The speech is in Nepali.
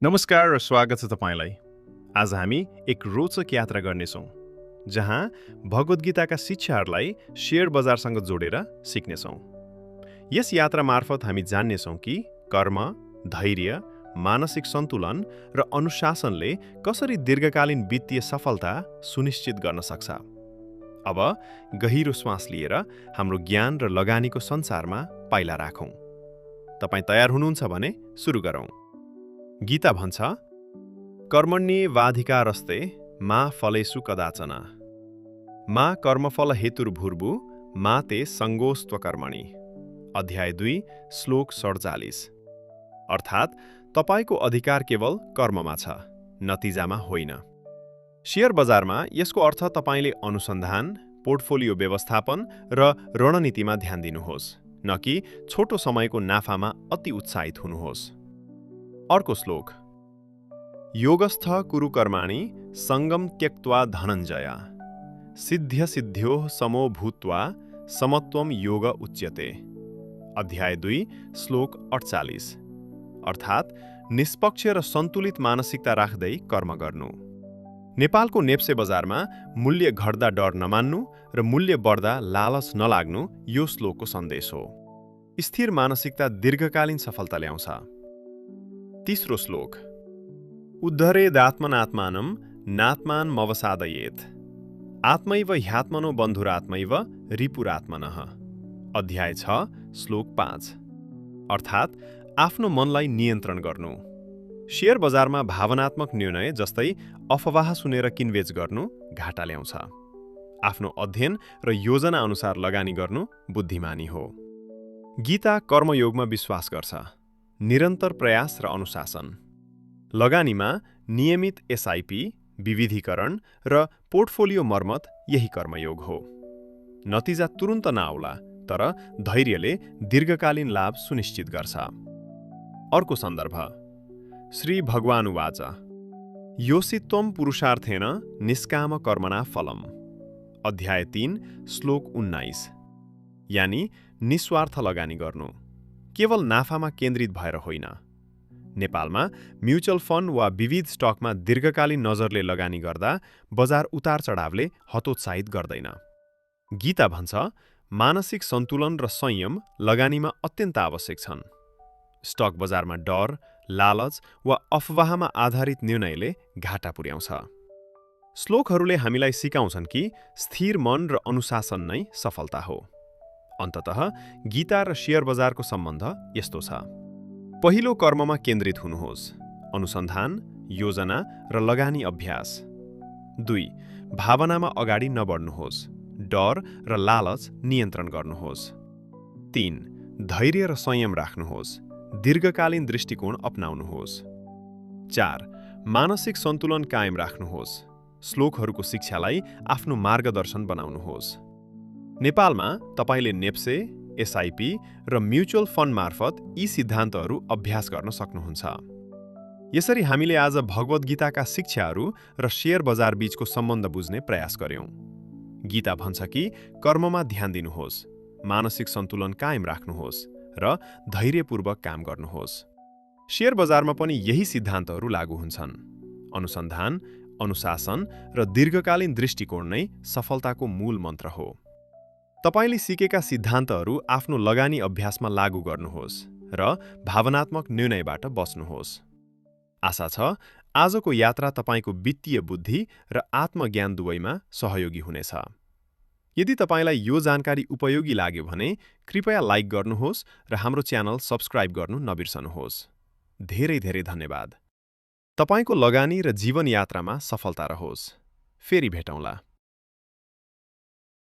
नमस्कार र स्वागत छ तपाईँलाई। आज हामी एक रोचक यात्रा गर्नेछौँ, जहाँ भगवद् गीताका शिक्षाहरूलाई शेयर बजारसँग जोडेर सिक्नेछौँ। यस यात्रा मार्फत हामी जान्नेछौँ कि कर्म, धैर्य, मानसिक सन्तुलन र अनुशासनले कसरी दीर्घकालीन वित्तीय सफलता सुनिश्चित गर्न सक्छ। अब गहिरो श्वास लिएर हाम्रो ज्ञान र लगानीको संसारमा पाइला राखौँ। तपाईँ तयार हुनुहुन्छ भने सुरु गरौँ। गीता भन्छ, कर्मण्येवाधिकारस्ते मा फलेषु कदाचन मा कर्मफल हेतुर्भुर्भु मा ते सङ्गोस्त्वकर्मणि। अध्याय 2 श्लोक 47। अर्थात् तपाईँको अधिकार केवल कर्ममा छ, नतिजामा होइन। शेयर बजारमा यसको अर्थ तपाईँले अनुसन्धान, पोर्टफोलियो व्यवस्थापन र रणनीतिमा ध्यान दिनुहोस्, न कि छोटो समयको नाफामा अति उत्साहित हुनुहोस्। अर्को श्लोक, योगस्थ कुरु कर्माणि सङ्गम त्यक्त्वा धनञ्जय सिद्ध्यसिद्ध्योः समो भूत्वा समत्वम योग उच्यते। अध्याय 2 श्लोक 48। अर्थात् निष्पक्ष र सन्तुलित मानसिकता राख्दै कर्म गर्नु। नेपालको नेप्से बजारमा मूल्य घट्दा डर नमान्नु र मूल्य बढ्दा लालच नलाग्नु यो श्लोकको सन्देश हो। स्थिर मानसिकता दीर्घकालीन सफलता ल्याउँछ। तीसरो श्लोक, उद्धरेदात्मनात्मानं नात्मानमवसादयेत् आत्मैव ह्यात्मनो बन्धुरात्मैव रिपुरात्मनः। अध्याय 6 श्लोक 5। अर्थात् आफ्नो मनलाई नियन्त्रण गर्नु। शेयर बजारमा भावनात्मक निर्णय जस्तै अफवाह सुनेर किनबेच गर्नु घाटा ल्याउँछ। आफ्नो अध्ययन र योजना अनुसार लगानी गर्नु बुद्धिमानी हो। गीता कर्मयोगमा विश्वास गर्छ, निरन्तर प्रयास र अनुशासन। लगानीमा नियमित एसआइपी, विविधीकरण र पोर्टफोलियो मर्मत यही कर्मयोग हो। नतिजा तुरुन्त नआउला, तर धैर्यले दीर्घकालीन लाभ सुनिश्चित गर्छ। अर्को सन्दर्भ, श्री भगवानुवाच, योषित्वं पुरुषार्थेन निष्काम कर्मणा फलम्। अध्याय 3 श्लोक 19। यानी निस्वार्थ लगानी गर्नु, केवल नाफामा केन्द्रित भएर होइन। नेपालमा म्युचुअल फन्ड वा विविध स्टकमा दीर्घकालीन नजरले लगानी गर्दा बजार उतार चढावले हतोत्साहित गर्दैन। गीता भन्छ, मानसिक सन्तुलन र संयम लगानीमा अत्यन्त आवश्यक छन्। स्टक बजारमा डर, लालच वा अफवाहमा आधारित निर्णयले घाटा पुर्याउँछ। श्लोकहरूले हामीलाई सिकाउँछन् कि स्थिर मन र अनुशासन नै सफलता हो। अन्ततः गीता र शेयर बजारको सम्बन्ध यस्तो छ। पहिलो, कर्ममा केन्द्रित हुनुहोस्, अनुसन्धान, योजना र लगानी अभ्यास। 2, भावनामा अगाडि नबढ्नुहोस्, डर र लालच नियन्त्रण गर्नुहोस्। 3, धैर्य र संयम राख्नुहोस्, दीर्घकालीन दृष्टिकोण अपनाउनुहोस्। 4, मानसिक सन्तुलन कायम राख्नुहोस्, श्लोकहरूको शिक्षालाई आफ्नो मार्गदर्शन बनाउनुहोस्। नेपालमा तपाईले नेप्से, एसआइपी र म्युचुअल फन्ड मार्फत यी सिद्धान्तहरू अभ्यास गर्न सक्नुहुन्छ। यसरी हामीले आज भगवद् गीताका शिक्षाहरू र शेयर बजार बीचको सम्बन्ध बुझ्ने प्रयास गर्यौं। गीता भन्छ कि कर्ममा ध्यान दिनुहोस्, मानसिक सन्तुलन कायम राख्नुहोस् र धैर्यपूर्वक काम गर्नुहोस्। शेयर बजारमा पनि यही सिद्धान्तहरू लागू हुन्छन्। अनुसन्धान, अनुशासन र दीर्घकालीन दृष्टिकोण नै सफलताको मूल मन्त्र हो। तपाईले सिकेका सिद्धान्तहरू आफ्नो लगानी अभ्यासमा लागू गर्नुहोस् र भावनात्मक निर्णयबाट बच्नुहोस्। आशा छ आजको यात्रा तपाईको वित्तीय बुद्धि र आत्मज्ञान दुवैमा सहयोगी हुनेछ। यदि तपाईलाई यो जानकारी उपयोगी लाग्यो भने कृपया लाइक गर्नुहोस् र हाम्रो च्यानल सब्स्क्राइब गर्नु नबिर्सनुहोस्। धेरै धेरै धन्यवाद। तपाईको लगानी र जीवन यात्रामा सफलता रहोस्। फेरि भेटौँला।